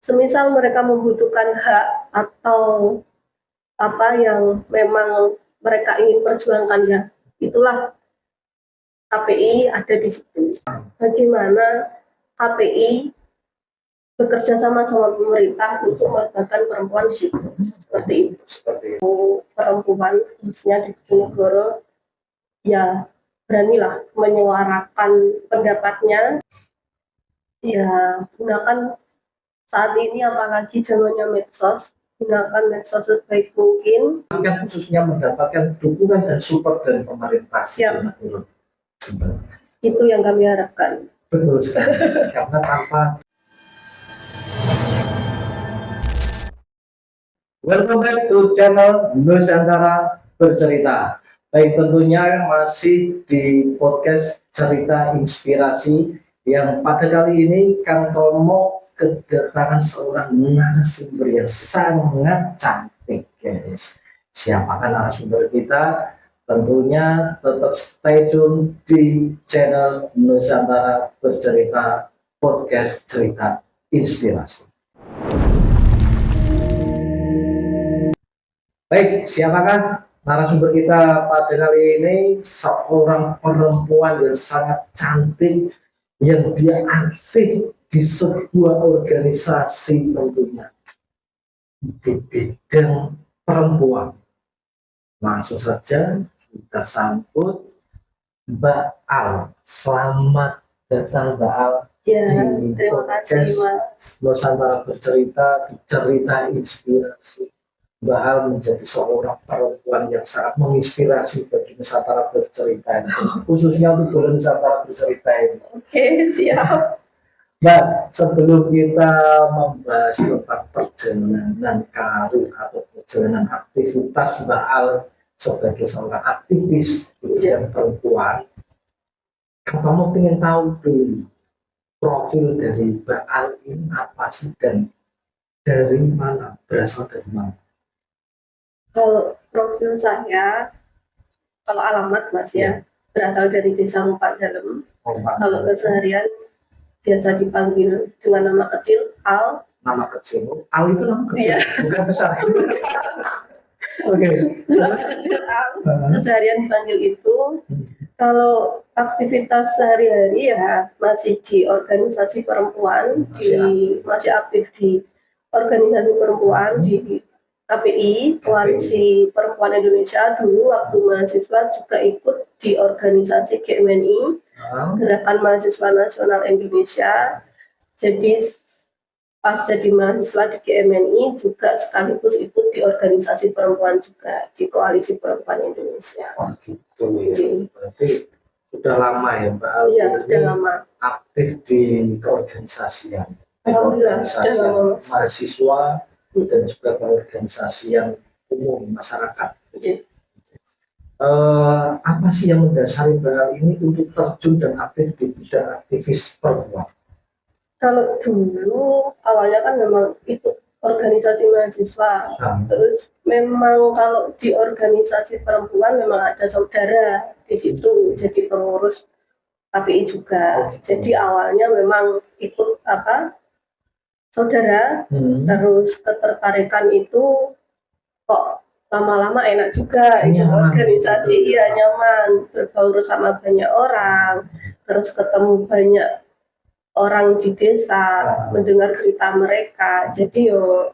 semisal mereka membutuhkan hak atau apa yang memang mereka ingin perjuangkan, ya itulah KPI ada di situ. Bagaimana KPI bekerja sama pemerintah untuk melibatkan perempuan di situ, seperti itu. Perempuan khususnya di Bojonegoro ya beranilah menyuarakan pendapatnya, ya gunakan saat ini apalagi zamannya medsos, gunakan medsos sebaik mungkin. Kan khususnya mendapatkan dukungan dan support dari pemerintah. Siap. Itu yang kami harapkan. Betul sekali. Karena tanpa welcome back to channel Nusantara Bercerita. Baik, tentunya masih di podcast Cerita Inspirasi yang pada kali ini Kang Tomo kedatangan seorang narasumber yang sangat cantik, guys. Siapakah narasumber kita? Tentunya tetap stay tune di channel Nusantara Bercerita, podcast Cerita Inspirasi. Baik, siapakah narasumber kita pada kali ini? Seorang perempuan yang sangat cantik, yang dia aktif di sebuah organisasi tentunya di bidang perempuan. Langsung saja kita sambut Mbak Al. Selamat datang Mbak Al Ya, di terima kasih, Mas. Nusantara Bercerita, di Cerita Inspirasi. Mbak Al menjadi seorang perempuan yang sangat menginspirasi bagi Nusantara Bercerita ini, khususnya untuk bulan Nusantara Bercerita ini. Oke, siap. Mbak, sebelum kita membahas tentang perjalanan karir atau perjalanan aktivitas Mbak Al sebagai seorang aktivis bidang perempuan, kamu ingin tahu dulu profil dari Mbak Al ini apa sih dan dari mana, berasal dari mana? Kalau profil saya, kalau alamat Mas ya, berasal dari Desa Mumpak Dalem. Kalau keseharian biasa dipanggil dengan nama kecil Al. Nama kecil? Al itu nama kecil, bukan besar. Oke. Nama kecil Al. Keseharian dipanggil itu. Kalau aktivitas sehari-hari ya masih di organisasi perempuan, masih aktif di organisasi perempuan di KPI, Koalisi Perempuan Indonesia. Dulu waktu mahasiswa juga ikut di organisasi GMNI, Gerakan Mahasiswa Nasional Indonesia. Jadi pas jadi mahasiswa di GMNI juga sekaligus ikut di organisasi perempuan juga, di Koalisi Perempuan Indonesia. Oh gitu ya. Berarti sudah lama ya Mbak Al? Iya, sudah lama. Aktif di keorganisasian. Alhamdulillah, sudah lama. Mahasiswa dan juga organisasi yang umum masyarakat. Apa sih yang mendasari Mbak Al ini untuk terjun dan aktif di bidang aktivis perempuan? Kalau dulu awalnya kan memang ikut organisasi mahasiswa, terus memang kalau di organisasi perempuan memang ada saudara di situ jadi pengurus KPI juga. Jadi awalnya memang ikut saudara, terus ketertarikan itu kok lama-lama enak juga ikut organisasi, iya nyaman, berbaur sama banyak orang, terus ketemu banyak orang di desa, mendengar cerita mereka, jadi yo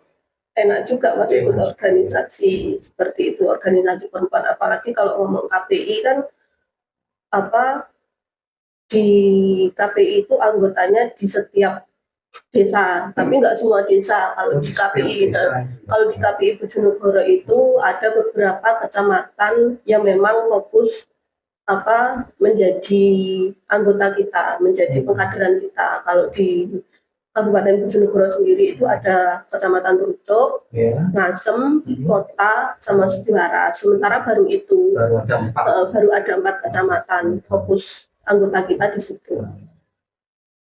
enak juga Mas ikut organisasi seperti itu, organisasi perempuan. Apalagi kalau ngomong KPI kan di KPI itu anggotanya di setiap desa, tapi nggak semua desa. Kalau di KPI, kalau di KPI Bojonegoro itu ada beberapa kecamatan yang memang fokus menjadi anggota kita, menjadi pengkaderan kita. Kalau di Kabupaten Bojonegoro sendiri itu ada Kecamatan Trucuk, Ngasem, Kota, sama Sugiwaras. Sementara baru ada 4 kecamatan fokus anggota kita di situ.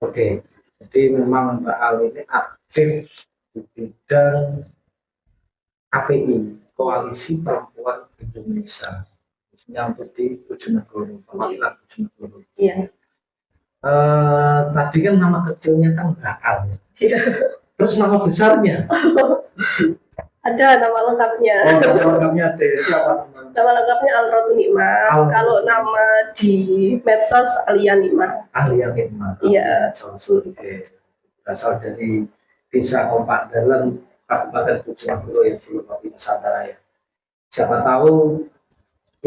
Oke, jadi memang Mbak Al ini aktif di bidang KPI, Koalisi Perempuan Indonesia, yang di Bojonegoro, perwakilan Bojonegoro. Iya. Tadi kan nama kecilnya kan Mbak Al. Iya. Terus nama besarnya? Ada nama lengkapnya. Oh, nama lengkapnya ada. Siapa? Nama lengkapnya Alrotu Nikmah. Kalau nama di medsos Alia Nikmah. Alia Nikmah. Iya. Oke. Berasal dari Desa Kompak Dalam, Kabupaten Bojonegoro yang dulu Kopi Nusantara ya. Siapa tahu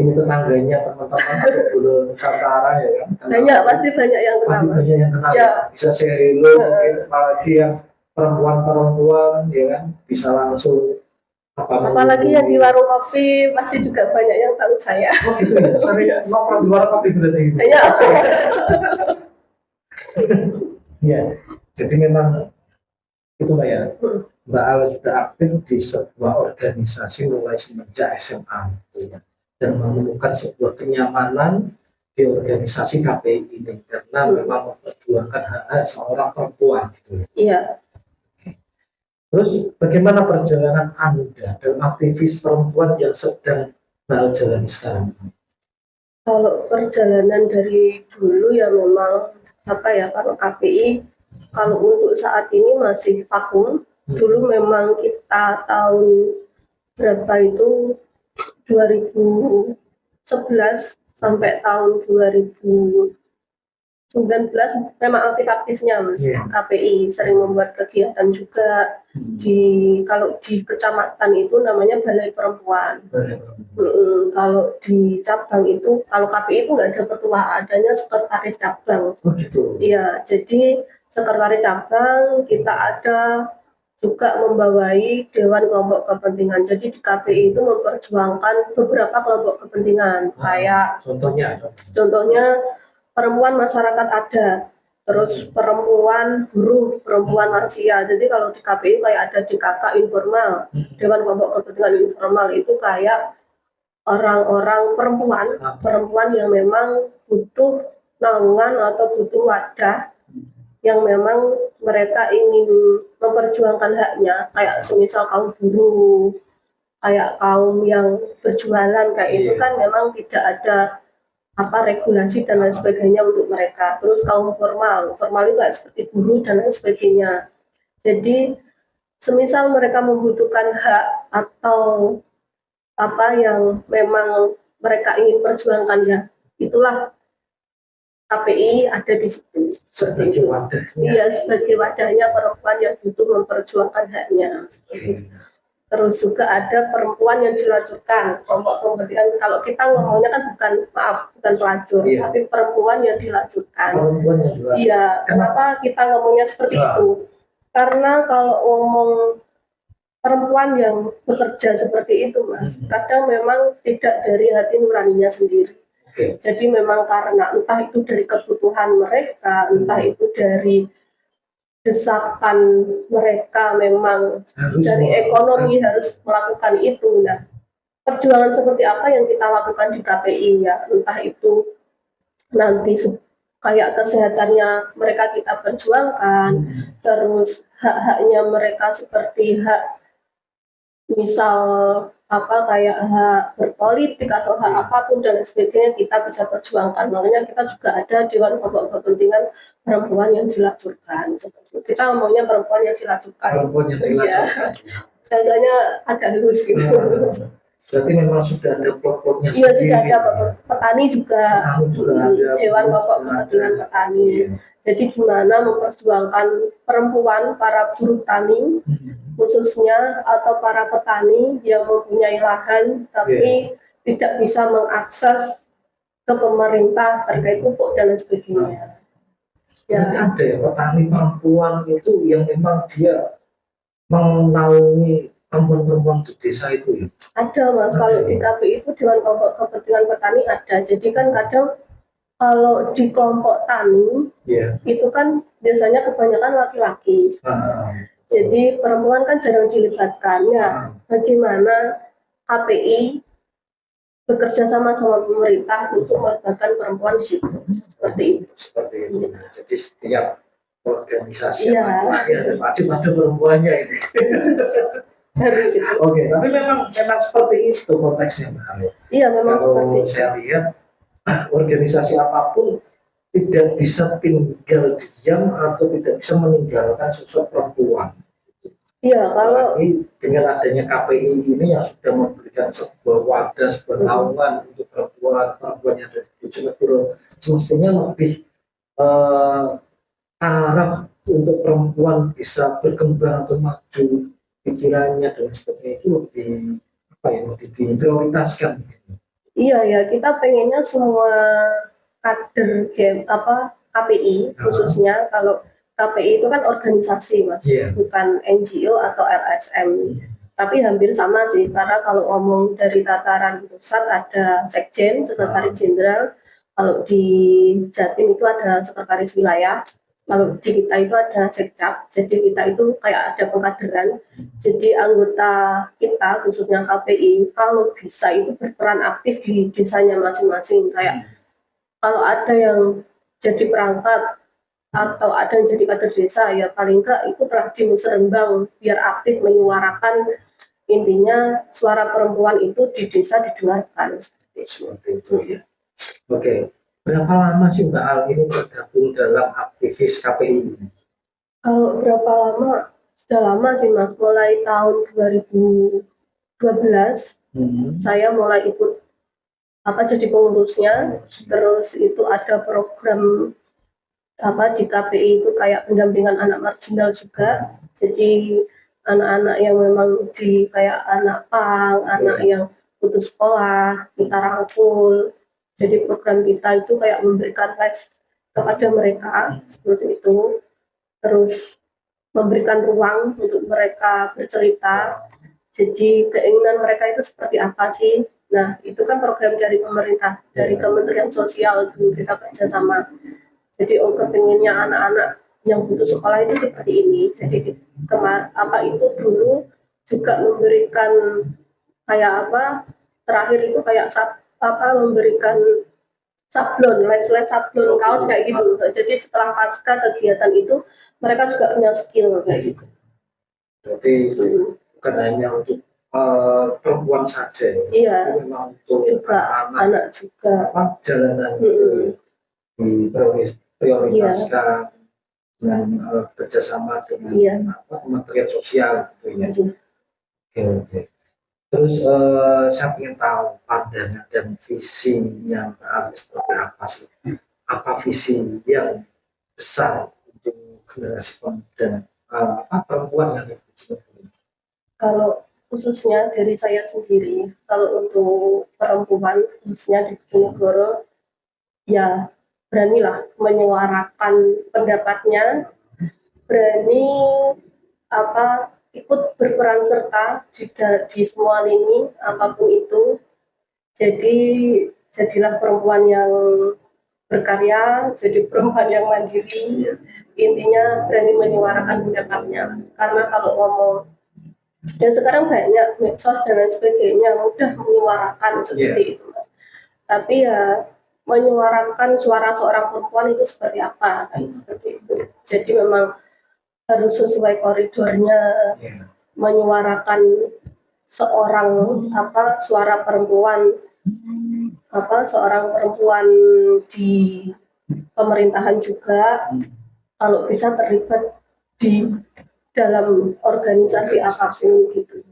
ini tetangganya teman-teman dulu Nusantara ya kan. Banyak, pasti banyak yang kenal. Pasti banyak yang kenal. Ya. Bisa share hello, mungkin apalagi yang perempuan-perempuan ya kan bisa langsung apalagi yang di warung kopi pasti juga banyak yang tahu saya. Oh gitu ya, sering nongkrong di warung kopi berarti gitu. Iya. Iya, jadi memang itu Mbak ya, Mbak Al sudah aktif di sebuah organisasi mulai semenjak SMA gitu ya, dan menemukan sebuah kenyamanan di organisasi KPI ini karena memang memperjuangkan hak-hak seorang perempuan gitu ya. Iya. Terus bagaimana perjalanan Anda dalam aktivis perempuan yang sedang Mbak Al jalani sekarang? Kalau perjalanan dari dulu ya memang apa ya, kalau KPI kalau untuk saat ini masih vakum. Dulu memang kita tahun berapa itu 2011 sampai tahun 2019 memang aktif-aktifnya Mas. KPI sering membuat kegiatan juga kalau di kecamatan itu namanya Balai Perempuan. Kalau di cabang itu, kalau KPI itu nggak ada ketua, adanya sekretaris cabang. Oh gitu. Iya, jadi sekretaris cabang kita ada juga membawai dewan kelompok kepentingan. Jadi di KPI itu memperjuangkan beberapa kelompok kepentingan, kayak contohnya perempuan masyarakat adat, terus perempuan buruh, perempuan lansia. Jadi kalau di KPI kayak ada DKK informal, dewan kelompok kepentingan informal, itu kayak orang-orang perempuan yang memang butuh naungan atau butuh wadah yang memang mereka ingin memperjuangkan haknya, kayak semisal kaum buruh, kayak kaum yang berjualan kayak itu kan memang tidak ada regulasi dan lain sebagainya untuk mereka. Terus kaum formal juga seperti buruh dan lain sebagainya. Jadi semisal mereka membutuhkan hak atau yang memang mereka ingin perjuangkan, ya itulah KPI ada di situ. Sebagai wadahnya. Iya, sebagai wadahnya perempuan yang butuh memperjuangkan haknya. Terus juga ada perempuan yang dilacurkan, kelompok kepentingan. Kalau kita ngomongnya kan bukan pelacur, tapi perempuan yang dilacurkan. Iya, kenapa kita ngomongnya seperti itu? Karena kalau ngomong perempuan yang bekerja seperti itu, Mas, kadang memang tidak dari hati nuraninya sendiri. Jadi memang karena entah itu dari kebutuhan mereka, entah itu dari desakan mereka, memang dari ekonomi harus melakukan itu. Nah, perjuangan seperti apa yang kita lakukan di KPI ya, entah itu nanti kayak kesehatannya mereka kita perjuangkan, terus hak-haknya mereka seperti hak misal kayak hak berpolitik atau hak apapun dan sebagainya kita bisa perjuangkan. Makanya kita juga ada dewan kelompok kepentingan perempuan yang dilacurkan. Kita ngomongnya perempuan yang dilacurkan. Perempuan yang dilacurkan. Biasanya agak halus gitu. Berarti memang sudah ada plot-plotnya sendiri. Iya, sudah ada petani juga ada dewan kelompok kepentingan petani. Jadi gimana memperjuangkan perempuan, para buruh tani khususnya, atau para petani yang mempunyai lahan tapi tidak bisa mengakses ke pemerintah terkait pupuk dan lain sebagainya. Jadi ada ya petani perempuan itu yang memang dia menaungi perempuan-perempuan di desa itu ya? Ada Mas, kalau di KPI itu Dewan Kelompok Kepentingan Petani ada. Jadi kan kadang kalau di kelompok tani itu kan biasanya kebanyakan laki-laki. Jadi perempuan kan jarang dilibatkan. Ya, bagaimana KPI bekerja sama pemerintah untuk melibatkan perempuan di situ. Seperti itu. Jadi setiap organisasi harus wajib ada perempuannya ini. Harus itu. Oke, tapi memang seperti itu konteksnya Mbak. Iya, memang seperti itu. Kalau saya lihat organisasi apapun tidak bisa tinggal diam atau tidak bisa meninggalkan sosok perempuan. Iya, kalau Apalagi dengan adanya KPI ini yang sudah memberikan sebuah wadah, sebuah naungan untuk perempuan yang ada di Bojonegoro, semestinya lebih eh, taraf untuk perempuan bisa berkembang atau maju pikirannya dan sebagainya itu lebih apa ya, lebih diprioritaskan. iya ya, kita pengennya semua kader game apa KPI khususnya, kalau KPI itu kan organisasi mas, Iya. bukan NGO atau LSM. Tapi hampir sama sih, karena kalau ngomong dari tataran pusat ada sekjen, sekretaris jenderal, kalau di Jatim itu ada sekretaris wilayah, kalau di kita itu ada sekcap, jadi kita itu kayak ada pengkaderan. Jadi anggota kita khususnya KPI kalau bisa itu berperan aktif di desanya masing-masing, kayak kalau ada yang jadi perangkat atau ada yang jadi kader desa, ya paling enggak itu telah di musrembang biar aktif menyuarakan, intinya suara perempuan itu di desa didengarkan Seperti itu ya. Oke, berapa lama sih Mbak Al ini tergabung dalam aktivis KPI ini? Kalau berapa lama? Sudah lama sih mas, mulai tahun 2012 saya mulai ikut apa jadi pengurusnya. Terus itu ada program apa di KPI itu kayak pendampingan anak marginal juga, jadi anak-anak yang memang di kayak anak pang, anak yang putus sekolah kita rangkul. Jadi program kita itu kayak memberikan les kepada mereka seperti itu, terus memberikan ruang untuk mereka bercerita. Jadi keinginan mereka itu seperti apa sih? Nah, itu kan program dari pemerintah, dari Kementerian Sosial dulu kita kerjasama. Jadi kepinginnya anak-anak yang butuh sekolah itu seperti ini. Jadi apa itu dulu juga memberikan kayak apa? Terakhir itu kayak apa memberikan sablon, les-les sablon kaos kayak gitu. Jadi setelah pasca kegiatan itu mereka juga punya skill kayak gitu. Berarti bukan hanya untuk perempuan saja, iya, tapi memang untuk juga anak juga. apa, jalanan itu diprioritaskan dengan kerjasama dengan apa, Kementerian Sosial gitu ya. Oke, oke. Terus saya ingin tahu pandangan dan visi yang seperti apa sih? Apa visi yang besar untuk generasi pemuda perempuan yang ada di Bojonegoro? Kalau khususnya dari saya sendiri, kalau untuk perempuan khususnya di Bojonegoro, ya beranilah menyuarakan pendapatnya, berani apa ikut berperan serta di semua lini apapun itu. Jadi jadilah perempuan yang berkarya, jadi perempuan yang mandiri. Intinya berani menyuarakan pendapatnya. Karena kalau ngomong, dan sekarang banyak medsos dan lain sebagainya mudah menyuarakan seperti itu mas. Tapi ya menyuarakan suara seorang perempuan itu seperti apa seperti itu. Jadi memang harus sesuai koridornya, menyuarakan seorang apa suara perempuan, apa seorang perempuan di pemerintahan juga, kalau bisa terlibat di dalam organisasi apapun gitu.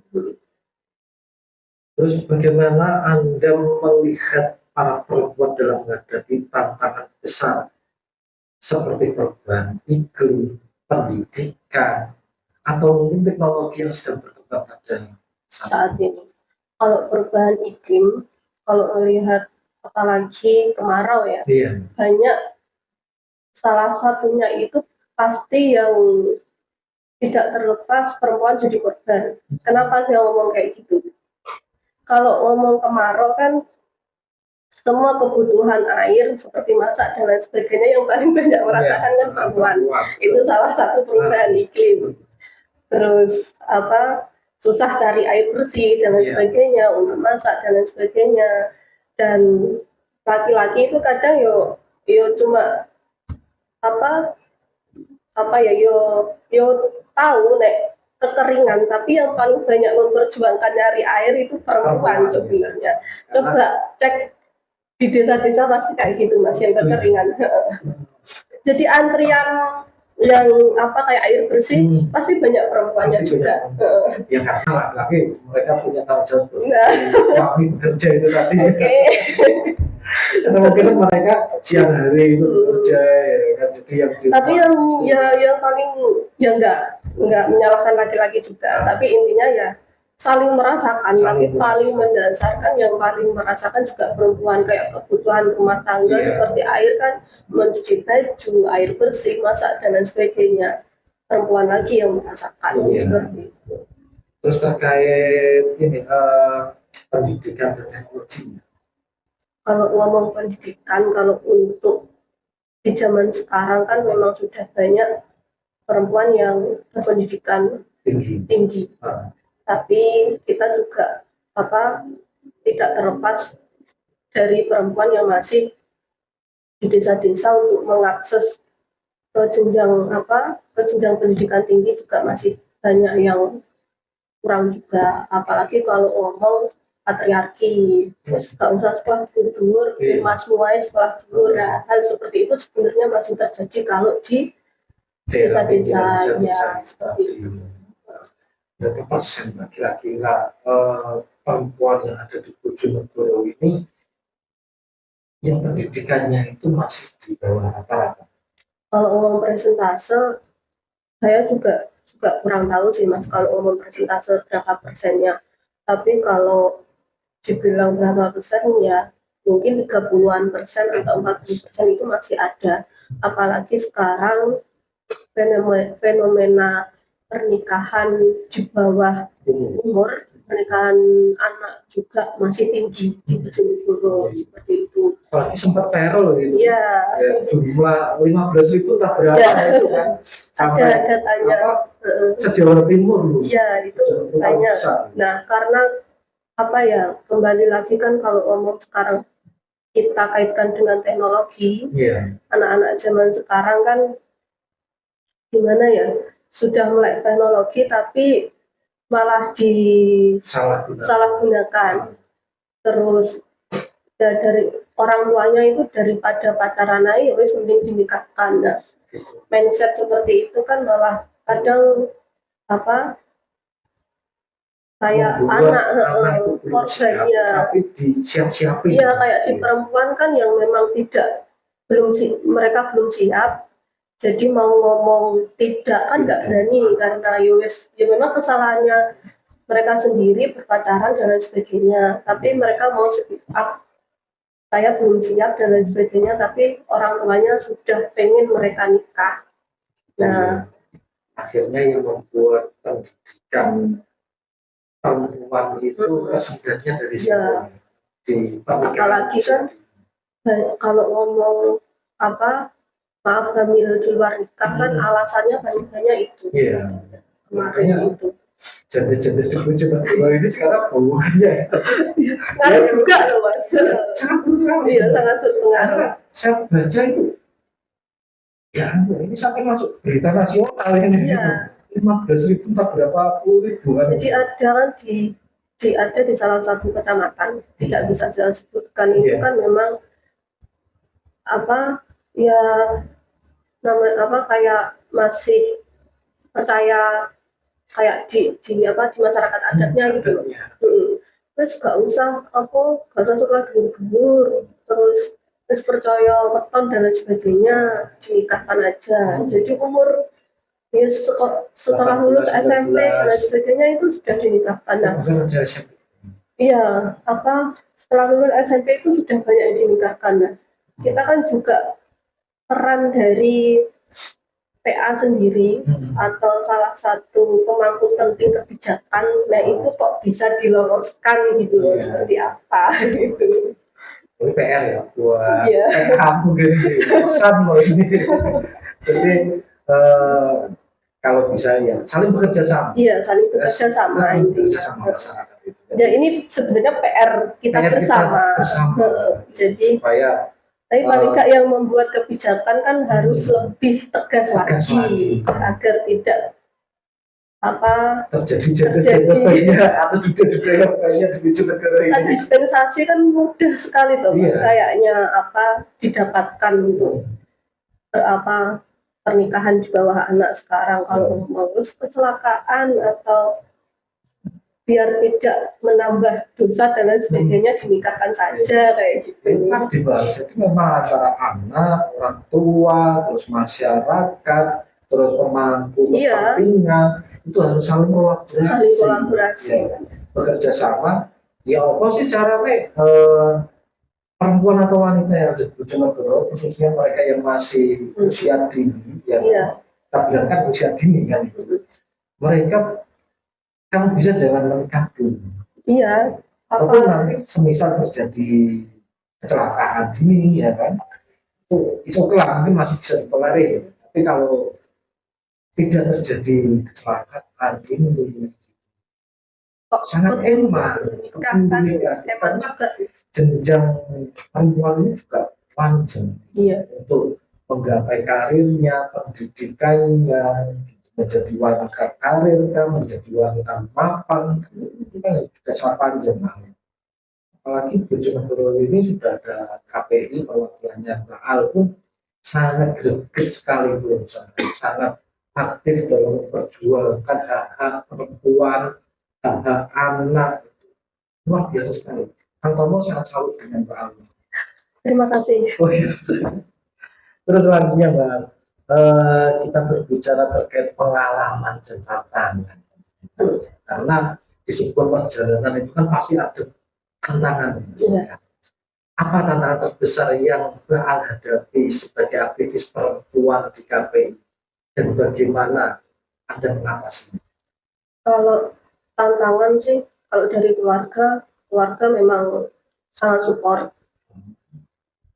Terus bagaimana Anda melihat para perempuan dalam menghadapi tantangan besar seperti perubahan iklim, pendidikan, atau mungkin teknologi yang sedang berkembang pada saat ini? Kalau perubahan iklim, kalau melihat apalagi kemarau ya, banyak, salah satunya itu pasti yang tidak terlepas perempuan jadi korban. Kenapa saya ngomong kayak gitu? Kalau ngomong kemarau kan semua kebutuhan air seperti masak dan lain sebagainya yang paling banyak merasakan kan perempuan. Itu salah satu perubahan iklim. Terus apa susah cari air bersih dan lain sebagainya untuk masak dan lain sebagainya. Dan laki-laki itu kadang yo cuma apa ya yo tahu nek kekeringan, tapi yang paling banyak memperjuangkan nyari air itu perempuan sebenarnya. Coba cek di desa-desa pasti kayak gitu mas, yang kekeringan. Jadi antrian yang apa kayak air bersih Hmm. pasti banyak perempuannya Pasti juga. banyak. Ya karena laki-laki mereka punya tanggung jawab Nah, suami bekerja itu tadi. oke. Karena mungkin mereka siang hari itu bekerja ya kan, jadi yang di Tapi rumah yang pasti- yang paling ya nggak menyalahkan laki-laki juga. Tapi intinya ya saling merasakan. Tapi Saling paling merasakan. mendasarkan yang paling merasakan juga perempuan kayak kebutuhan rumah tangga Iya. seperti air kan, mencuci baju, air bersih, masak dan lain sebagainya. Perempuan lagi yang merasakan Iya. seperti itu. Terus terkait ini pendidikan dan teknologi. Kalau ngomong pendidikan, kalau untuk di zaman sekarang kan memang sudah banyak perempuan yang berpendidikan Tinggi. tinggi. Ah, Tapi kita juga apa tidak terlepas dari perempuan yang masih di desa-desa untuk mengakses ke jenjang pendidikan tinggi juga masih banyak yang kurang juga. Apalagi kalau ngomong patriarki, terus gak usah sekolah dur, mas muai sekolah dur. Nah, hal seperti itu sebenarnya masih terjadi kalau di desa-desa ya seperti itu. Berapa persen kira-kira perempuan yang ada di Bojonegoro ini yang pendidikannya itu masih di bawah rata-rata? Kalau ngomong persentase, saya juga kurang tahu sih mas kalau ngomong persentase berapa persennya. Tapi kalau dibilang berapa persen ya mungkin 30-an persen atau 40% itu masih ada. Apalagi sekarang fenomena pernikahan di bawah umur, pernikahan anak juga masih tinggi di Bojonegoro seperti itu. Apalagi sempat viral gitu. Iya. Ya, jumlah 15.000 tak berapa Ya. itu kan. Ada datanya. Se-Jawa Timur loh. Iya, itu banyak. Nah, karena apa ya, kembali lagi kan kalau ngomong sekarang kita kaitkan dengan teknologi, anak-anak zaman sekarang kan gimana ya, sudah melek teknologi tapi malah disalahgunakan. Terus ya dari orang tuanya itu daripada pacaran aja wis mending dinikahkan. Nah, mindset seperti itu kan malah kadang apa kayak anak korbannya. Tapi disiap-siapin. Iya kayak si perempuan kan yang memang mereka belum siap. Jadi mau ngomong tidak kan nggak berani karena ya memang kesalahannya mereka sendiri berpacaran dan lain sebagainya. Tapi mereka mau speak up, saya belum siap dan lain sebagainya. Tapi orang tuanya sudah pengen mereka nikah. Nah, akhirnya yang membuat pendidikan perempuan itu tersendatnya dari situ. Apalagi kan kalau ngomong maaf hamil di luar nikah kan alasannya banyak itu. Iya. Makanya itu. Janda-janda di Bojonegoro ini sekarang hubungannya. Ngaruh juga loh mas. Sangat berpengaruh. Iya sangat berpengaruh. Saya baca itu. Ya ini sampai masuk berita nasional ini. Iya. 15.000 tak berapa puluh ribuan. Jadi ada kan ada di salah satu kecamatan, tidak bisa saya sebutkan itu kan memang ya namanya kayak masih percaya kayak di masyarakat adatnya gitu. Terus gak usah sekolah dulu terus percaya weton dan lain sebagainya dinikahkan aja. Jadi umur ya setelah lulus SMP dan lain sebagainya itu sudah dinikahkan. Iya, setelah lulus SMP itu sudah banyak yang dinikahkan. Nah, kita kan juga peran dari PA sendiri atau salah satu pemangku penting kebijakan, nah itu kok bisa diloloskan gitu loh, seperti apa gitu. Ini PR ya buat kamu gini, pesan loh ini. Jadi kalau bisa ya saling bekerja sama. Iya, saling bekerja sama. Ya ini sebenarnya PR kita bersama. Jadi supaya tapi paling nggak yang membuat kebijakan kan harus lebih tegas lagi agar tidak terjadi banyak atau tidak dibayar banyak di negara ini. Dispensasi kan mudah sekali tuh mas, kayaknya didapatkan untuk pernikahan di bawah anak sekarang kalau ngurus kecelakaan atau biar tidak menambah dosa dan lain sebagainya dinikahkan saja kayak gitu. Itu kan dibahas. Jadi memang antara anak, orang tua, terus masyarakat, terus pemangku kepentingan itu harus saling kolaborasi. Ya, bekerja sama. Ya apa sih caranya perempuan atau wanita yang ada di Bojonegoro, khususnya mereka yang masih usia dini, ya kita bilang kan usia dini kan itu. Mereka kamu bisa jangan menikah dulu. Iya. Tapi nanti semisal terjadi kecelakaan dini ya kan, itu kelak mungkin masih bisa ditolerir. Tapi kalau tidak terjadi kecelakaan dini, sangat emang karena jenjang perempuan ini juga panjang untuk menggapai karirnya, pendidikannya, menjadi wanita karir kan, menjadi wanita mapan itu kan juga sangat panjang. Apalagi Bojonegoro ini sudah ada KPI perwakilannya Mbak Al pun sangat greget sekali belum sangat aktif dalam memperjuangkan hak-hak perempuan, hak-hak anak, luar biasa sekali. Kang Tomo sangat salut dengan Mbak Al. Terima kasih. Oh, iya. Terus selanjutnya Mbak, kita berbicara terkait pengalaman dan tantangan. Karena di sebuah perjalanan itu kan pasti ada tantangan. Ya. Apa tantangan terbesar yang Mbak Al hadapi sebagai aktivis perempuan di KPI dan bagaimana Anda mengatasinya? Kalau tantangan sih, kalau dari keluarga memang sangat support.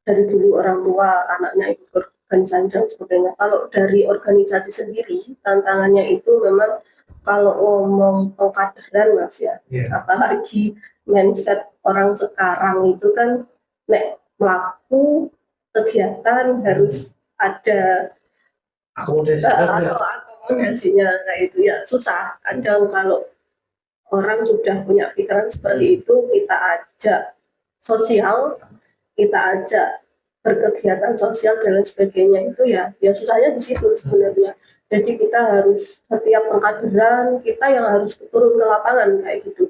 Dari dulu orang tua, anaknya ikut organisasi dan sebagainya. Kalau dari organisasi sendiri, tantangannya itu memang kalau ngomong pengkaderan Mas ya, apalagi mindset orang sekarang itu kan melaku kegiatan harus ada akomodasinya kayak itu ya susah. Kadang kalau orang sudah punya pikiran seperti itu, kita ajak sosial, kita ajak berkegiatan sosial dan lain sebagainya itu ya susahnya di situ sebenarnya. Jadi kita harus setiap pengkaderan kita yang harus turun ke lapangan kayak gitu.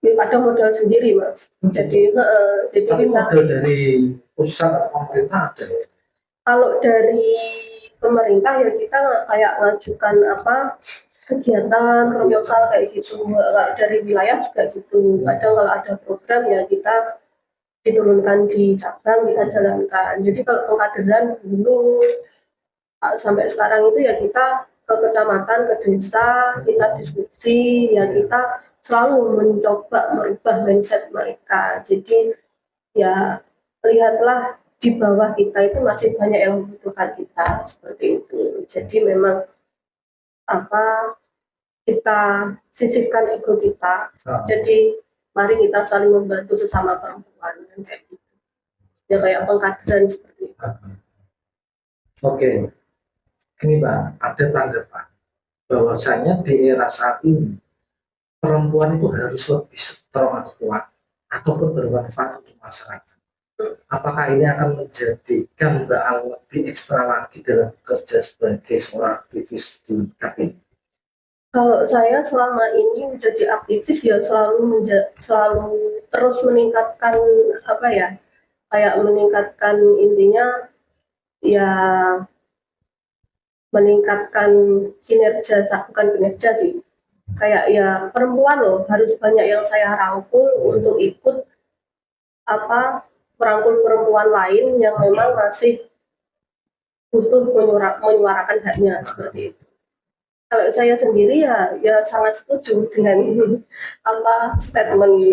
Ada modal sendiri Mas. Jadi kita modal dari pusat pemerintah ada. Kalau dari pemerintah ya kita kayak ngajukan kegiatan proposal kayak gitu. Kalau dari wilayah juga gitu. Kadang kalau ada program ya kita diturunkan di cabang kita jalankan. Jadi kalau pengkaderan dulu sampai sekarang itu ya kita ke kecamatan, ke desa, kita diskusi, ya kita selalu mencoba merubah mindset mereka. Jadi ya lihatlah di bawah kita itu masih banyak yang membutuhkan kita seperti itu. Jadi memang kita sisihkan ego kita. Jadi mari kita saling membantu sesama perempuan kayak gitu. Ya kayak pengkaderan seperti itu. Oke. Gini Mbak, ada tanggapan bahwasanya di era saat ini perempuan itu harus lebih strong atau kuat ataupun bermanfaat untuk masyarakat. Apakah ini akan menjadikan Mbak Al lebih ekstra lagi dalam bekerja sebagai seorang aktivis di KPI? Kalau saya selama ini menjadi aktivis ya selalu terus meningkatkan kayak meningkatkan intinya ya meningkatkan kinerja, bukan kinerja sih, kayak ya perempuan loh harus banyak yang saya rangkul untuk ikut merangkul perempuan lain yang memang masih butuh menyuarakan haknya seperti itu. Kalau saya sendiri ya sangat setuju dengan statement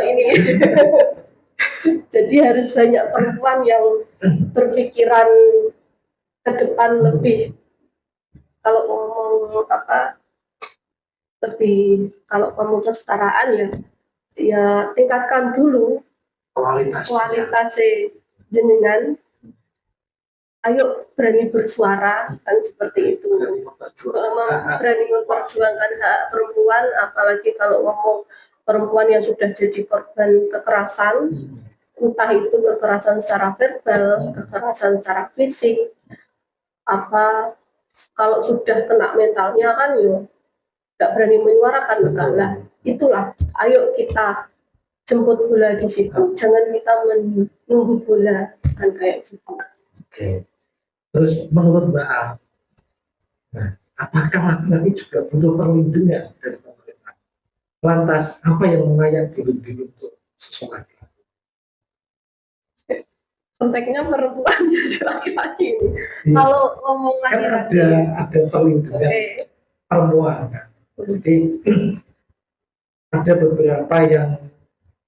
ini. Jadi harus banyak perempuan yang berpikiran ke depan lebih. Kalau ngomong lebih kalau ngomong kesetaraan ya tingkatkan dulu kualitasnya jenengan. Ayo berani bersuara kan seperti itu. Berani memperjuangkan hak perempuan, apalagi kalau ngomong perempuan yang sudah jadi korban kekerasan, entah itu kekerasan secara verbal, kekerasan secara fisik, apa kalau sudah kena mentalnya kan yo nggak berani menyuarakan lah. Itulah, ayo kita jemput bola di situ, jangan kita menunggu bola kan kayak gitu. Oke. Terus menurut Mbak Al, nah, apakah laki-laki juga butuh perlindungan dari pemerintah? Lantas apa yang mengayak diri untuk seseorang? Konteksnya perempuan jadi laki-laki ini. Iya. Kalau ngomong Kan laki-laki, ada perlindungan perempuan kan. Jadi ada beberapa yang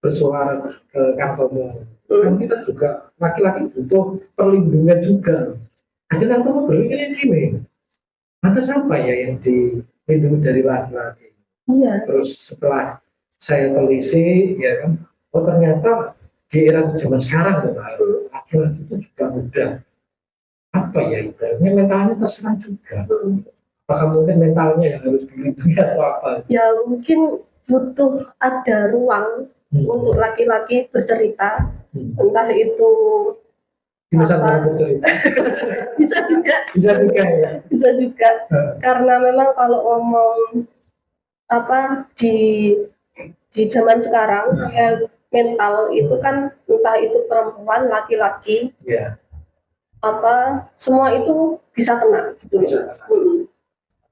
bersuara ke kantormu. Kan kita juga laki-laki butuh perlindungan juga. Ada kantormu berpikir gini, atas apa ya yang dilindungi dari laki-laki? Iya. Terus setelah saya telisik, ya kan, oh ternyata di era zaman sekarang, laki-laki itu juga mudah apa ya ibaratnya mentalnya terserang juga. Apakah mungkin mentalnya yang harus dilindungi atau apa? Ya mungkin butuh ada ruang untuk laki-laki bercerita, entah itu bisa bercerita. bisa juga Ya. Bisa juga karena memang kalau ngomong apa di zaman sekarang mental itu kan entah itu perempuan laki-laki apa semua itu bisa kena gitu.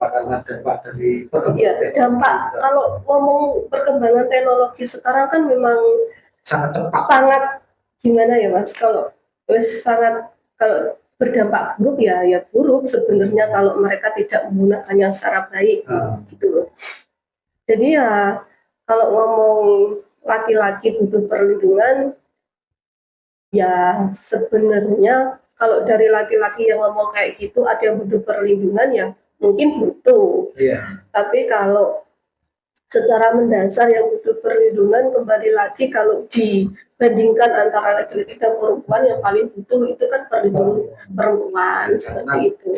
Karena dampak dari dampak kalau ngomong perkembangan teknologi sekarang kan memang sangat cepat, sangat gimana ya Mas, kalau kalau berdampak buruk ya buruk sebenarnya kalau mereka tidak menggunakannya secara baik gitu loh. Jadi ya kalau ngomong laki-laki butuh perlindungan ya sebenarnya kalau dari laki-laki yang ngomong kayak gitu ada yang butuh perlindungan ya mungkin butuh. Tapi kalau secara mendasar yang butuh perlindungan kembali lagi kalau dibandingkan antara laki-laki dan perempuan yang paling butuh itu kan perlindungan perempuan seperti itu.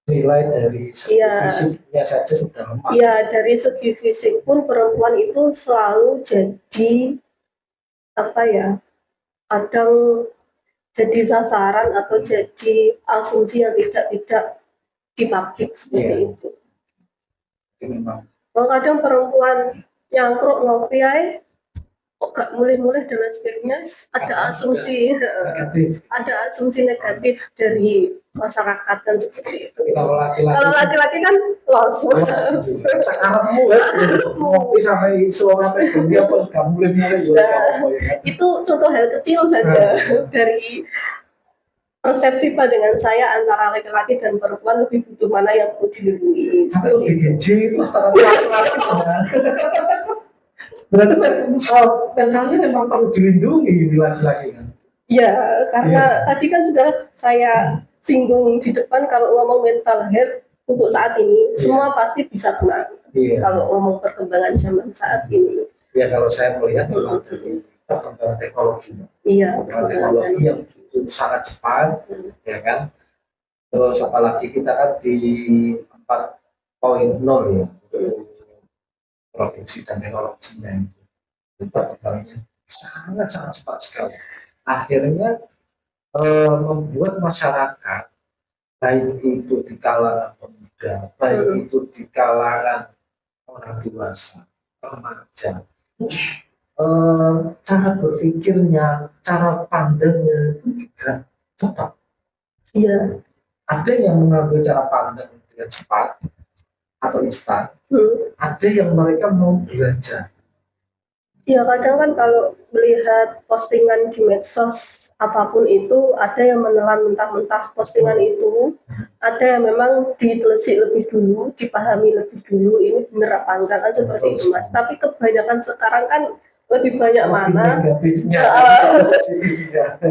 Nilai dari segi fisiknya saja sudah lemah. Iya, dari segi fisik pun perempuan itu selalu jadi apa ya? Kadang jadi sasaran atau jadi asumsi yang tidak di publik seperti itu. Memang. Kalau kadang perempuan nyangkruk ngopi kok gak mulai-mulai dan lain sebagainya ada asumsi negatif dari masyarakat dan seperti itu. Kalau laki-laki kan los. Sekarangmu ngopi sampai sampai dia pun gak mulai-mulai itu contoh hal kecil saja dari persepsi pandangan saya antara laki-laki dan perempuan lebih butuh mana yang perlu dilindungi. Sampai digaji terus berarti mentalnya memang perlu dilindungi laki-laki kan? Ya, karena tadi kan sudah saya singgung di depan kalau ngomong mental health untuk saat ini semua pasti bisa kena. Kalau ngomong perkembangan zaman saat ini. Ya kalau saya melihat memang dari perkembangan teknologi. Perkembangan teknologi yang itu sangat cepat, ya kan? Terus apalagi kita kan di 4.0 ya, produksi dan teknologinya itu perkembangannya sangat cepat sekali. Akhirnya membuat masyarakat baik itu di kalangan pemuda, baik itu di kalangan orang dewasa, remaja, cara berpikirnya, cara pandangnya itu juga cepat. Iya. Ada yang mengambil cara pandang dengan cepat atau instan, ada yang mereka mau belajar. Ya kadang kan kalau melihat postingan di medsos apapun itu ada yang menelan mentah-mentah postingan itu, ada yang memang ditelisik lebih dulu, dipahami lebih dulu ini benar apa enggak kan seperti itu Mas. Tapi kebanyakan sekarang kan lebih banyak mana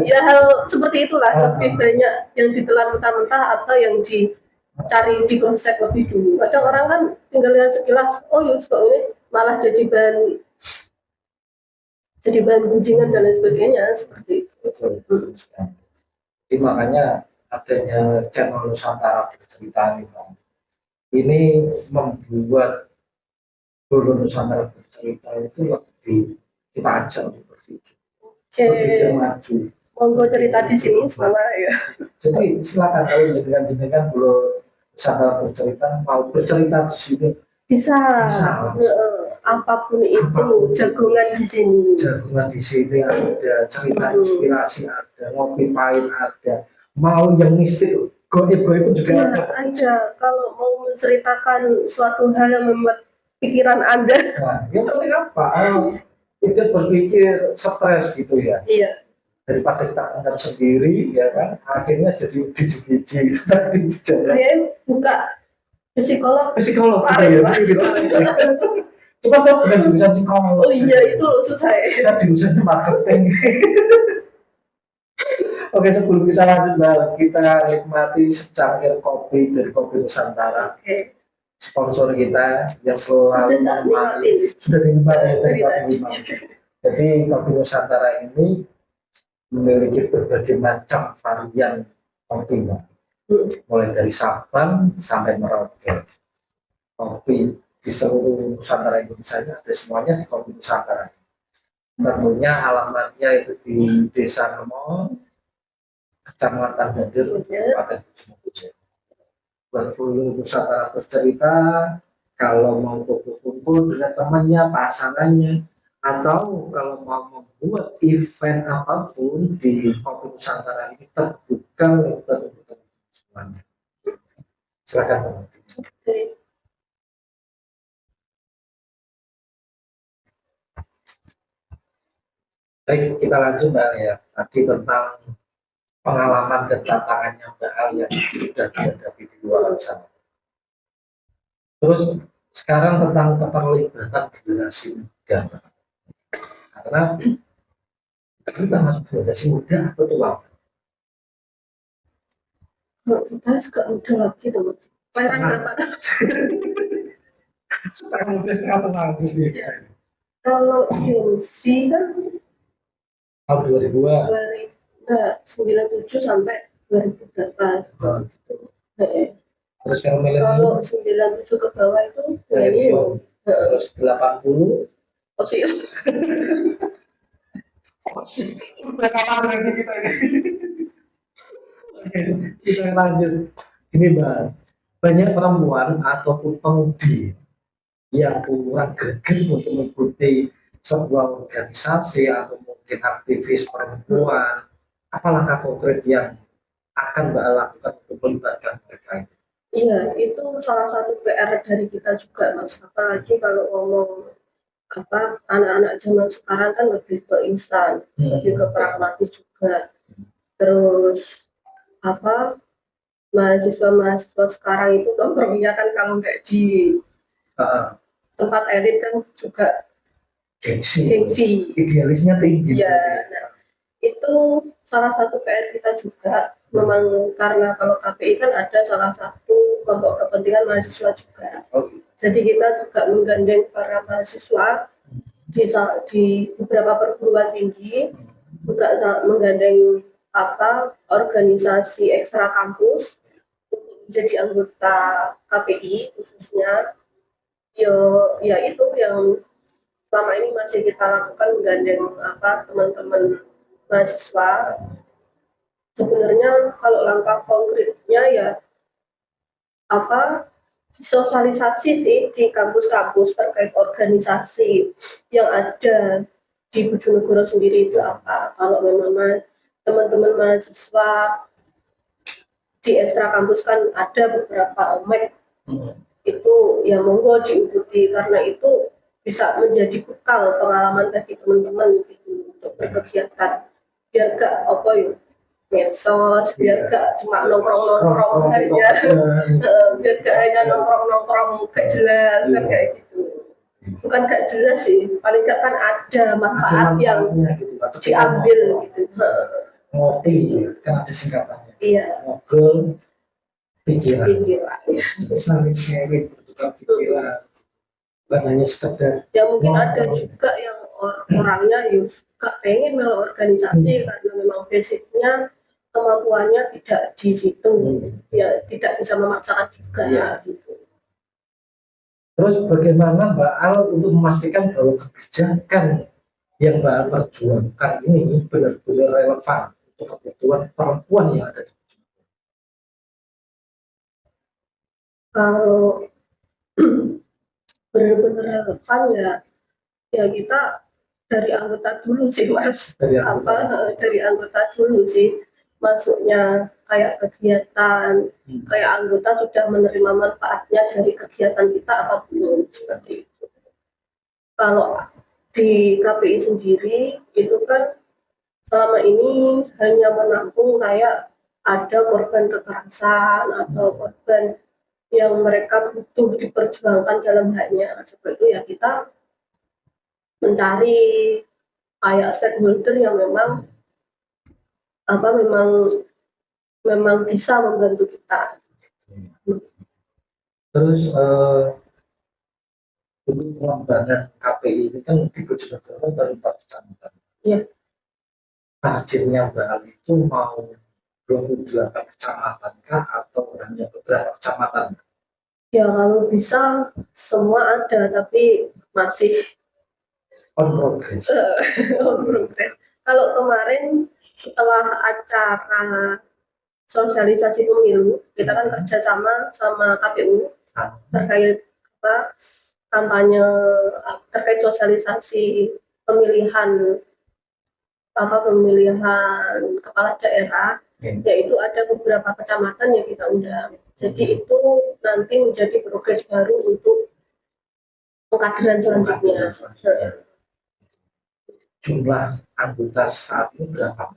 ya hal seperti itulah lebih banyak yang ditelan mentah-mentah atau yang dicari di cross check lebih dulu. Kadang orang kan tinggal lihat sekilas, oh ya ini malah jadi bahan gunjingan dan lain sebagainya seperti itu. Betul. Jadi makanya adanya channel Nusantara Bercerita ini membuat Guru Nusantara Bercerita itu lebih kita ajak untuk berpikir maju, Monggo cerita di sini semua ya. Jadi silakan kalau jenengan belum sadar bercerita, mau bercerita di sini Bisa, bisa langsung. apapun itu, Apapun itu. jagongan di sini. Jagoan di sini ada cerita inspirasi, ada ngopi pahit, ada mau yang mistik, goib-goib pun juga Ya, ada. ada. Kalau mau menceritakan suatu hal yang membuat pikiran Anda, Nah, yang penting apa? Tidak berpikir stres gitu ya. iya, Daripada kita pendam sendiri, ya kan? Akhirnya jadi biji-biji tadi di jalan. kayak buka psikolog. Psikolog gitu Laris, ya. Mas. Cuma saya bukan jurusan psikolog. Oh iya, itu loh susah ya. Saya jurusannya marketing. Oke, sebelum kita lanjut, Mbak, kita nikmati secangkir kopi dari Kopi Nusantara, Oke, sponsor kita yang selalu sudah tak menemani. nikmatin Sudah dinikmati ya, dari tadi. Jadi Kopi Nusantara ini memiliki berbagai macam varian kopi, Mbak. Mulai dari Sabang sampai Merauke. Kopi di seluruh Nusantara Indonesia ini ada semuanya di Kopi Nusantara. Tentunya alamatnya itu di Desa Nemo, Kecamatan Dandir, Kabupaten Bojonegoro. Buat dulu Nusantara bercerita, kalau mau kumpul-kumpul dengan temannya, pasangannya, atau kalau mau membuat event apapun di Kopi Nusantara ini terbuka untuk semuanya. Silakan teman. Baik, kita lanjut Mbak ya. Tadi tentang pengalaman dan tantangannya Mbak Al yang sudah dihadapi di luar sana. Terus sekarang tentang keterlibatan generasi muda, Mbak. Karena kita masuk generasi muda atau tua? Kalau kita suka muda lagi tuh, Mas. Kelahiran berapa? Setengah muda, setengah tua gitu ya. Kalau Gen Z kan Tahun 2000-an. 97 sampai 2008. Oh, gitu. Heeh. Terus kalau Kalau milenial, 97 ke bawah itu milenial. milenial. Heeh. Terus 80, Masih udah kalah lagi kita ini. Oke, kita lanjut. Ini Mbak, banyak perempuan ataupun pemudi yang kurang greget untuk mengikuti sebuah organisasi atau mungkin aktivis perempuan. Apa langkah konkret yang akan Mbak lakukan untuk melibatkan mereka? iya, itu salah satu PR dari kita juga, Mas. Apalagi kalau ngomong apa anak-anak zaman sekarang kan lebih ke instan, lebih ke pragmatis juga. Terus apa mahasiswa-mahasiswa sekarang itu nongkrongnya kan kalau nggak di tempat elit kan juga gengsi. Idealisnya tinggi. Ya, nah, itu salah satu PR kita juga. Memang karena kalau KPI kan ada salah satu kelompok kepentingan mahasiswa juga. Jadi kita juga menggandeng para mahasiswa di beberapa perguruan tinggi, juga menggandeng apa organisasi ekstra kampus untuk menjadi anggota KPI khususnya. Ya itu yang selama ini masih kita lakukan, menggandeng apa teman-teman mahasiswa. Sebenarnya kalau langkah konkretnya ya apa sosialisasi sih di kampus-kampus terkait organisasi yang ada di Bojonegoro sendiri itu apa. Kalau memang teman-teman mahasiswa di ekstra kampus kan ada beberapa omek, itu ya monggo diikuti karena itu bisa menjadi bekal pengalaman bagi teman-teman gitu untuk berkegiatan, biar gak apa ya medsos, biar gak cuma nongkrong-nongkrong hanya biar gak hanya nongkrong-nongkrong gak jelas kan kayak gitu. Bukan gak jelas sih, paling gak kan ada manfaat yang diambil gitu. Ngopi kan ada singkatannya. Iya. Ngobrol pikiran. Ya. Saling sharing, bertukar pikiran. Bukan hanya sekedar. Ya mungkin ada juga yang orangnya ya suka pengen melo organisasi karena memang basicnya kemampuannya tidak di situ, ya tidak bisa memaksakan juga gitu. Terus bagaimana Mbak Al untuk memastikan bahwa kebijakan yang Mbak Al perjuangkan ini benar-benar relevan untuk kebutuhan perempuan yang ada di Bojonegoro? Kalau benar-benar relevan ya, ya kita dari anggota dulu sih Mas. Dari anggota. Dari anggota dulu sih masuknya, kayak kegiatan, kayak anggota sudah menerima manfaatnya dari kegiatan kita apa belum, seperti itu. Kalau di KPI sendiri itu kan selama ini hanya menampung kayak ada korban kekerasan atau korban yang mereka butuh diperjuangkan dalam haknya, seperti itu ya kita mencari kayak stakeholder yang memang memang bisa membantu kita. Terus untuk pengembangan KPI ini kan di Bojonegoro kan baru 4 kecamatan. Iya. Targetnya Mbak Ali itu mau 28 kecamatan kah atau hanya beberapa kecamatan? Ya kalau bisa semua ada, tapi masih On progress. on progress. Kalau kemarin setelah acara sosialisasi pemilu, kita kan kerjasama sama KPU terkait kampanye terkait sosialisasi pemilihan kepala daerah, yaitu ada beberapa kecamatan yang kita undang. Jadi itu nanti menjadi progres baru untuk pengkaderan selanjutnya. Jumlah anggota saat ini berapa?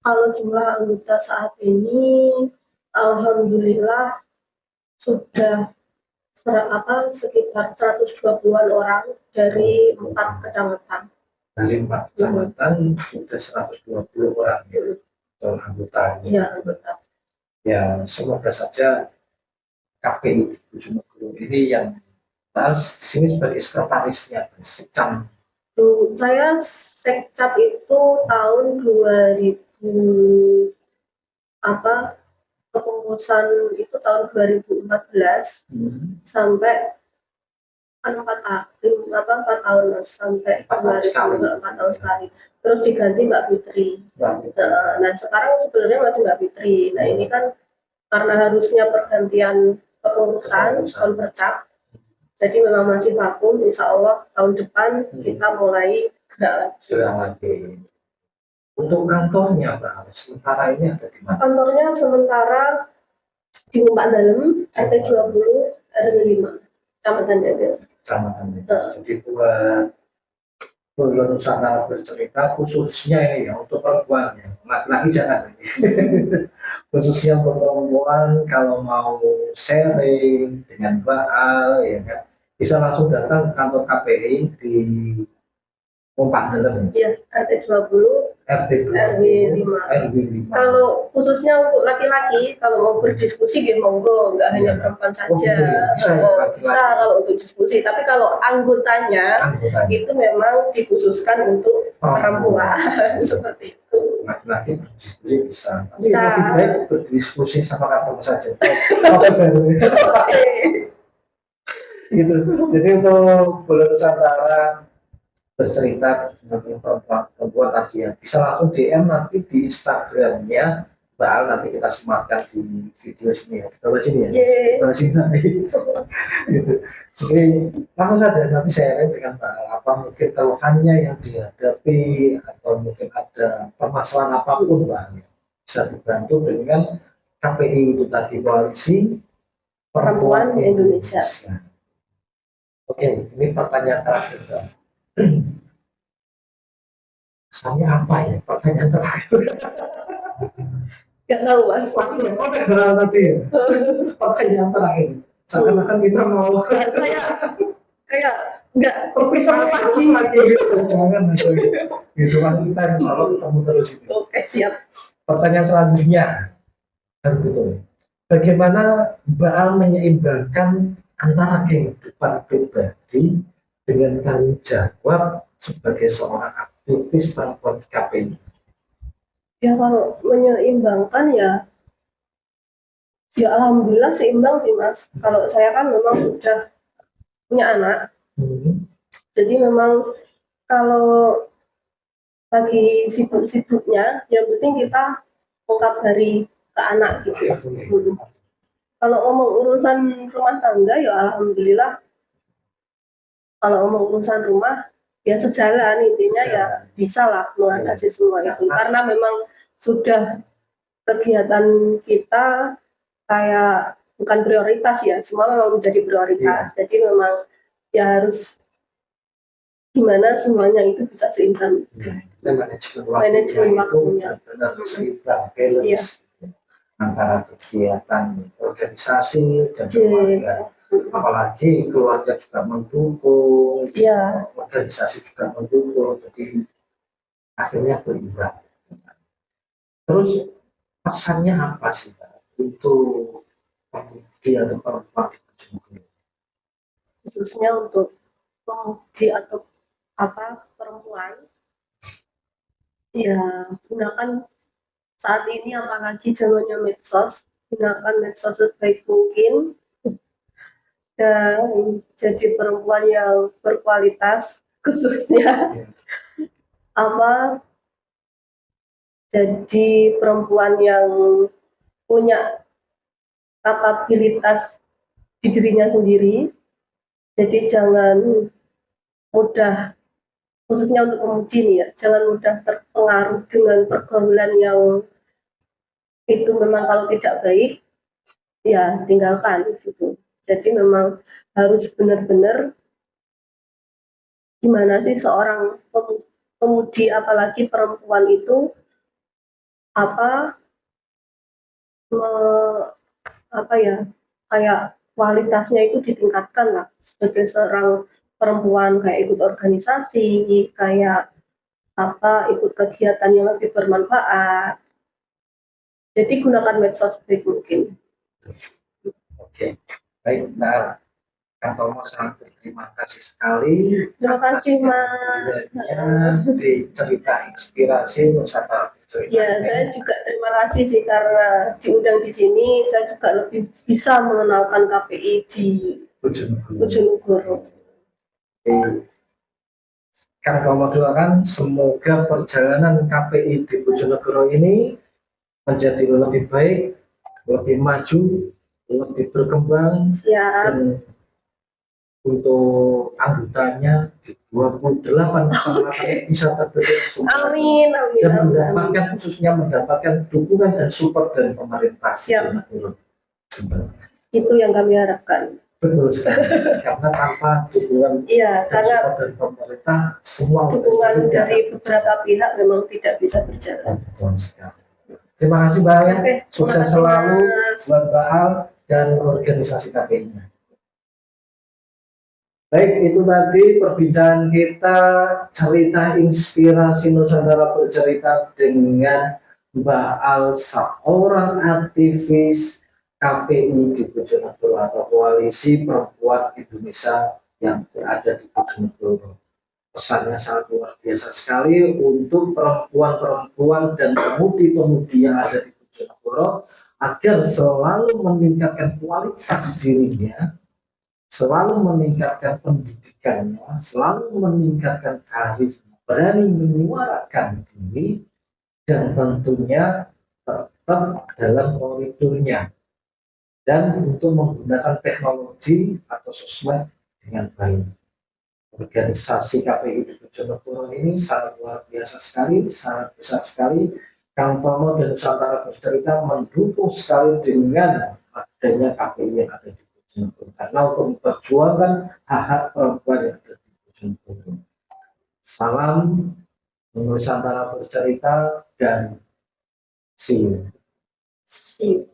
Kalau jumlah anggota saat ini, alhamdulillah sudah sekitar 120-an orang dari 4 kecamatan. Dari 4 kecamatan sudah 120 orang atau anggota. Iya, anggota. Ya, semoga saja KPI Bojonegoro ini yang bahas di sini sebagai sekretarisnya, Sekcam. Saya Sekcap itu tahun 2000 kepengurusan itu tahun 2014 sampai 4 tahun sampai 4 tahun sekali. Terus diganti Mbak Fitri. Nah sekarang sebenarnya masih Mbak Fitri. Nah ini kan karena harusnya pergantian kepengurusan konvercap, jadi memang masih vakum. Insya Allah tahun depan kita mulai gerak lagi. Untuk kantornya Mbak, sementara ini ada di mana? Kantornya sementara di Umpak Dalem, RT 20 RW 5, Kecamatan Dendel. Jadi buat Nusantara bercerita khususnya ini ya untuk perempuan ya, laki-laki jangan khususnya untuk perempuan kalau mau sharing dengan Mbak Al ya kan bisa langsung datang ke kantor KPI di Umpak Dalem. Iya, RT 20 RW 5. Kalau khususnya untuk laki-laki, kalau mau berdiskusi ya monggo, nggak hanya perempuan saja. Bisa kalau untuk diskusi. Tapi kalau anggotanya itu memang dikhususkan untuk perempuan seperti itu. Laki-laki berdiskusi bisa. Tapi lebih baik berdiskusi sama kantor saja. Gitu. Jadi untuk Bola Nusantara bercerita tentang perempuan tadi ya bisa langsung DM nanti di Instagramnya Mbak Al, nanti kita sematkan di video sini ya, di bawah sini ya, di bawah sini nanti gitu. Jadi langsung saja nanti saya dengan Mbak Al apa mungkin keluhannya yang dihadapi atau mungkin ada permasalahan apapun Mbak Al bisa dibantu dengan KPI itu tadi, Koalisi Perempuan Indonesia. Oke, ini pertanyaan terakhir Mbak. Kesannya apa ya pertanyaan terakhir? Gak tahu Mas. Maksudnya nanti ya. Pertanyaan terakhir. Seakan-akan kita mau kayak nggak perpisahan lagi gitu. Jangan gitu masih kita insya Allah ketemu terus itu. Oke, siap. Pertanyaan selanjutnya betul. Bagaimana Mbak Al menyeimbangkan antara kehidupan pribadi dengan tanggung jawab sebagai seorang aktivis perempuan di KPI? Ya kalau menyeimbangkan ya alhamdulillah seimbang sih Mas. Kalau saya kan memang sudah punya anak, jadi memang kalau lagi sibuk-sibuknya, yang penting kita mengkabari ke anak gitu. Kalau ngomong urusan rumah tangga ya alhamdulillah, kalau ngomong urusan rumah ya sejalan, intinya ya bisa lah mengatasi semua itu, karena memang sudah kegiatan kita kayak bukan prioritas ya, semua memang menjadi prioritas. Jadi memang ya harus gimana semuanya itu bisa seimbang. Manajemen waktunya itu benar seimbang, balance antara kegiatan organisasi dan keluarga. Apalagi keluarga juga mendukung, organisasi juga mendukung, jadi akhirnya berimbang. Terus pesannya apa sih Pak untuk pemudi atau perempuan di Bojonegoro? Khususnya untuk pemudi atau perempuan, ya gunakan saat ini apalagi zamannya medsos, gunakan medsos sebaik mungkin dan jadi perempuan yang berkualitas, khususnya jadi perempuan yang punya kapabilitas di dirinya sendiri. Jadi jangan mudah, khususnya untuk pemudi nih ya, jangan mudah terpengaruh dengan pergaulan yang itu memang kalau tidak baik ya tinggalkan gitu. Jadi memang harus benar-benar gimana sih seorang pemudi apalagi perempuan itu kayak kualitasnya itu ditingkatkan lah sebagai seorang perempuan, kayak ikut organisasi, kayak ikut kegiatan yang lebih bermanfaat. Jadi gunakan medsos sebaik mungkin. Oke, baik. Nah, Kang Tomo sangat berterima kasih sekali. Terima kasih Mas. Di cerita inspirasi Nusantara Bercerita. Ya, saya juga terima kasih sih karena diundang di sini. Saya juga lebih bisa mengenalkan KPI di Bojonegoro. Kang Tomo doakan semoga perjalanan KPI di Bojonegoro ini menjadi lebih baik, lebih maju, lebih berkembang, dan untuk anggotanya di 28 kecamatan bisa terbentuk semua. Amin. Dan khususnya mendapatkan dukungan dan support dari pemerintah. Itu yang kami harapkan. Betul sekali. Karena tanpa dukungan dan support dari pemerintah, semua dukungan dari beberapa pihak memang tidak bisa berjalan. Betul sekali. Terima kasih banyak. Sukses selalu buat Mbak Al dan organisasi KPI-nya. Baik, itu tadi perbincangan kita, cerita inspirasi Nusantara Bercerita dengan Mbak Al, seorang aktivis KPI di Bojonegoro atau Koalisi Perempuan Indonesia yang berada di Bojonegoro. Pesannya sangat luar biasa sekali untuk perempuan-perempuan dan pemudi-pemudi yang ada di Bojonegoro agar selalu meningkatkan kualitas dirinya, selalu meningkatkan pendidikannya, selalu meningkatkan karirnya, berani menyuarakan diri, dan tentunya tetap dalam koridornya, dan untuk menggunakan teknologi atau sosmed dengan baik. Organisasi KPI di Bojonegoro ini sangat luar biasa sekali, sangat besar sekali. Kang Tomo dan Nusantara Bercerita mendukung sekali dengan adanya KPI yang ada di karena untuk memperjuangkan hak-hak perempuan yang ada di Bojonegoro. Salam Nusantara Bercerita dan see you.